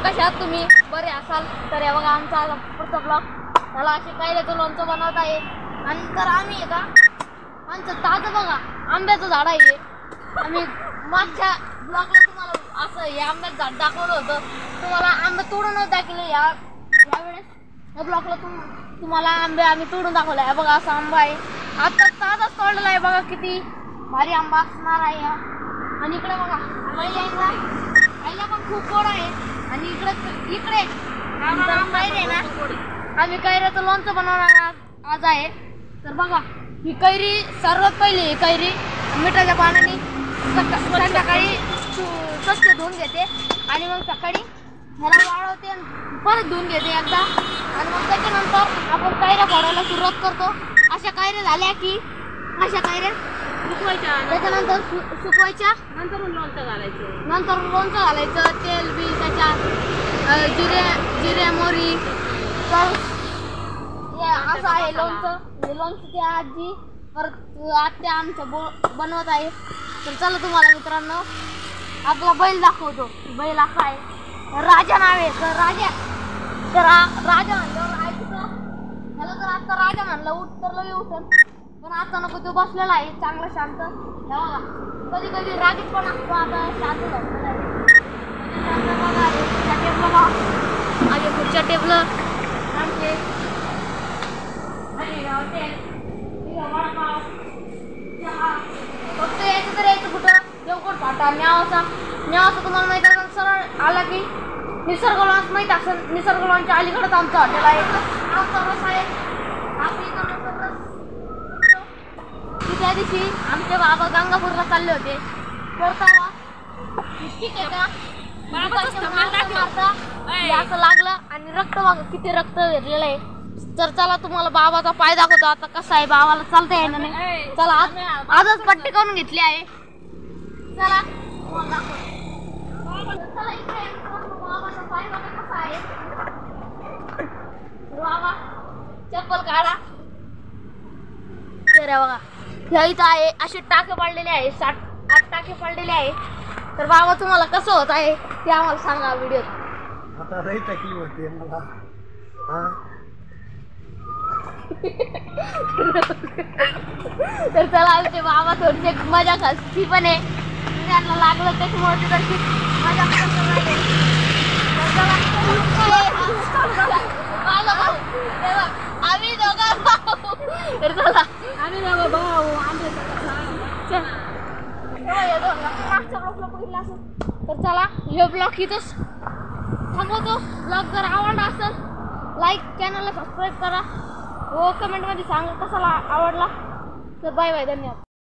कशा आहात तुम्ही? बरे असाल तर हे बघा आमचा पुढचा ब्लॉग. त्याला असे कैऱ्याचं लोणचं बनवत आहे. आणि तर आम्ही आहे का आमचं ताजं बघा आंब्याचं झाड आहे. आम्ही मागच्या ब्लॉगला तुम्हाला असं हे आंब्याचं झाड दाखवलं होतं. तुम्हाला आंबे तोडून दाखवले. यावेळेस या ब्लॉगला तुम्हाला आंबे आम्ही तोडून दाखवले आहे. बघा असा आंबा आहे. आता ताजाच तोडलेला आहे. बघा किती भारी आंबा असणार आहे. आणि इकडे बघा आईला पण खूप गोड आहे. आणि इकडे कैरी आहे ना, आम्ही कैऱ्याचं लोणचं बनवणार आज आहे. तर बघा ही कैरी सर्वात पहिली ही कैरी मिठाच्या पाण्याने संध्याकाळी स्वच्छ धुवून घेते आणि मग सकाळी ह्याला वाळवते आणि परत धुवून घेते एकदा. आणि मग त्याच्यानंतर आपण कैऱ्या फोडायला सुरुवात करतो. अशा कैऱ्या झाल्या की अशा कैऱ्या सुकवायच्या, त्याच्यानंतर सुकवायच्या, नंतर लोणचं घालायचं. तेल बी त्याच्यात जिरे मोहरी. तर असं आहे लोणचं. हे लोणचं त्या आजी परत आत्या आमच्या बनवत आहे. तर चला तुम्हाला मित्रांनो आपला बैल दाखवतो. बैल असा आहे, राजा नाव आहे. तर राजा म्हणल्यावर ऐकतं त्याला. जर आता राजा म्हणलं उठ तर लगे उठल, पण आता नको. तो बसलेला आहे चांगला शांत. बघा कधी कधी रागीत पण असतो. आता शांत झालेला आहे. आगे पुढच्या टेबल आमचे फक्त यायचं तर यायचं कुठं देवकोट फाटा न्यावाचा तुम्हाला माहित असेल. सरळ आला की निसर्ग लॉन्च माहित असेल. निसर्ग लॉन्चच्या अलीकडेच आमचं हॉटेल आहे. आमचा रस आहे. त्या दिवशी आमचे बाबा गंगापूरला चालले होते. तर ठीक आहे का असं लागलं आणि रक्त बघा किती रक्त घेतलेलं आहे. तर चला तुम्हाला बाबाचा पाय दाखवतो. आता कसा आहे, बाबाला चालता येणार नाही. चला आजच पट्टी करून घेतली आहे. चला बाबाचा पाय बघा कसा आहे. बाबा चप्पल काढा. तर बघा ह्या इथं आहे असे टाके पडलेले आहे. 7-8 टाके पडलेले आहे. तर बाबा तुम्हाला कसं होत आहे ते आम्हाला सांगा व्हिडिओत. आता लई तकलीफ होते मला. तर चला आमचे बाबा थोडीशी मजा ती पण आहे. त्यांना लागलं त्याच्यामुळे तशी मजा आम्ही दोघं भाऊ. तर चला आम्ही दोघं भाऊ तर चला हे ब्लॉग इथंच थांबवतो. ब्लॉग जर आवडला असेल लाईक, चॅनलला सबस्क्राईब करा व कमेंटमध्ये सांगा कसा आवडला. तर बाय बाय, धन्यवाद.